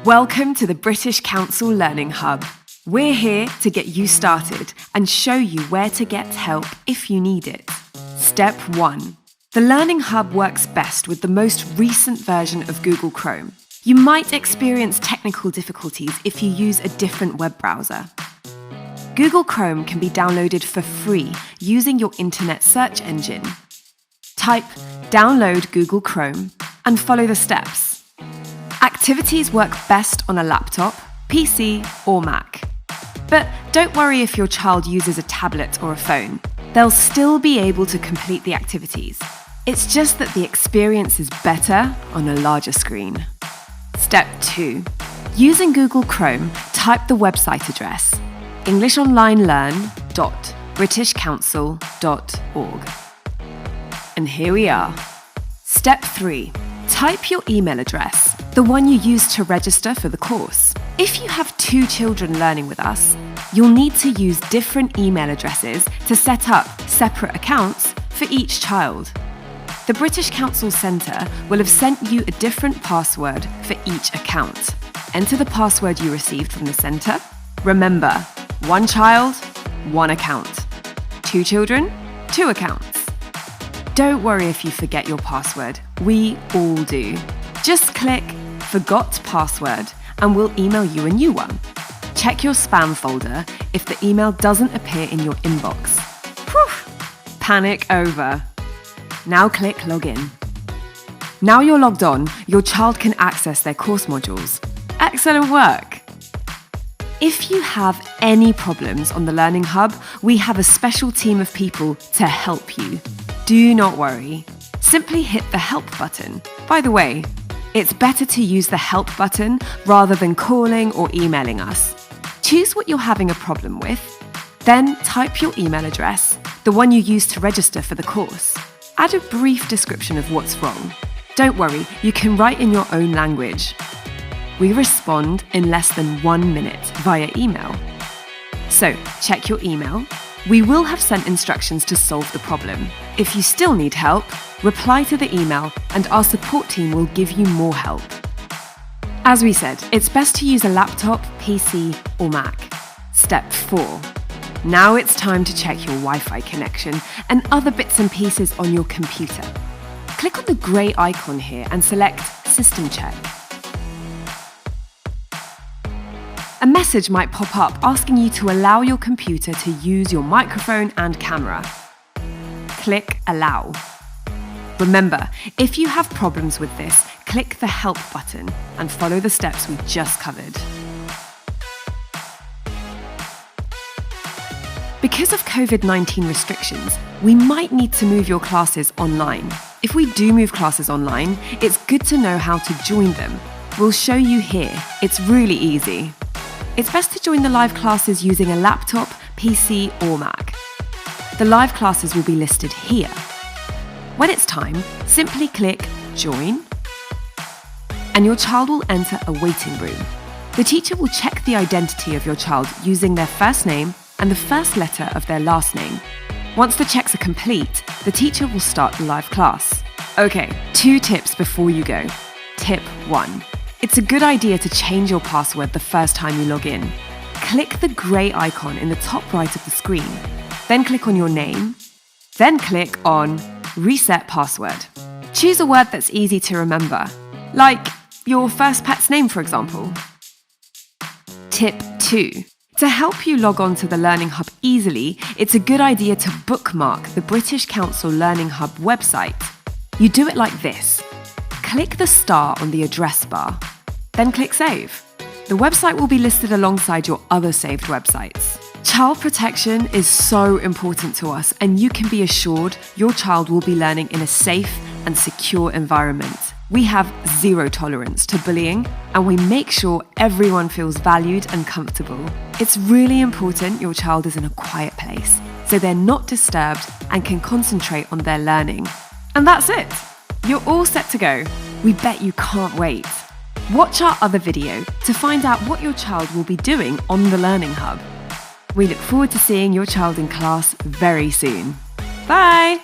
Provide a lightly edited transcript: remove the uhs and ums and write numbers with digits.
Welcome to the British Council Learning Hub. We're here to get you started and show you where to get help if you need it. Step 1. The Learning Hub works best with the most recent version of Google Chrome. You might experience technical difficulties if you use a different web browser. Google Chrome can be downloaded for free using your internet search engine. Type "download Google Chrome" and follow the steps. Activities work best on a laptop, PC, or Mac. But don't worry if your child uses a tablet or a phone. They'll still be able to complete the activities. It's just that the experience is better on a larger screen. Step 2. Using Google Chrome, type the website address englishonlinelearn.britishcouncil.org. And here we are. Step 3. Type your email address, the one you used to register for the course. If you have 2 children learning with us, you'll need to use different email addresses to set up separate accounts for each child. The British Council Centre will have sent you a different password for each account. Enter the password you received from the centre. Remember, 1 child, 1 account. 2 children, 2 accounts. Don't worry if you forget your password. We all do. Just click "Forgot Password" and we'll email you a new one. Check your spam folder if the email doesn't appear in your inbox. Whew! Panic over. Now click Login. Now you're logged on, your child can access their course modules. Excellent work! If you have any problems on the Learning Hub, we have a special team of people to help you. Do not worry. Simply hit the Help button. By the way, it's better to use the Help button rather than calling or emailing us. Choose what you're having a problem with, then type your email address, the one you used to register for the course. Add a brief description of what's wrong. Don't worry, you can write in your own language. We respond in less than 1 minute via email. So, check your email. We will have sent instructions to solve the problem. If you still need help, reply to the email and our support team will give you more help. As we said, it's best to use a laptop, PC, or Mac. Step 4. Now it's time to check your Wi-Fi connection and other bits and pieces on your computer. Click on the grey icon here and select System Check. A message might pop up asking you to allow your computer to use your microphone and camera. Click Allow. Remember, if you have problems with this, click the Help button and follow the steps we just covered. Because of COVID-19 restrictions, we might need to move your classes online. If we do move classes online, it's good to know how to join them. We'll show you here. It's really easy. It's best to join the live classes using a laptop, PC, or Mac. The live classes will be listed here. When it's time, simply click Join, and your child will enter a waiting room. The teacher will check the identity of your child using their first name and the first letter of their last name. Once the checks are complete, the teacher will start the live class. Okay, 2 tips before you go. Tip 1. It's a good idea to change your password the first time you log in. Click the grey icon in the top right of the screen. Then click on your name. Then click on Reset Password. Choose a word that's easy to remember, like your first pet's name, for example. Tip 2. To help you log on to the Learning Hub easily, it's a good idea to bookmark the British Council Learning Hub website. You do it like this. Click the star on the address bar, then click Save. The website will be listed alongside your other saved websites. Child protection is so important to us, and you can be assured your child will be learning in a safe and secure environment. We have 0 tolerance to bullying, and we make sure everyone feels valued and comfortable. It's really important your child is in a quiet place, so they're not disturbed and can concentrate on their learning. And that's it. You're all set to go. We bet you can't wait. Watch our other video to find out what your child will be doing on the Learning Hub. We look forward to seeing your child in class very soon. Bye!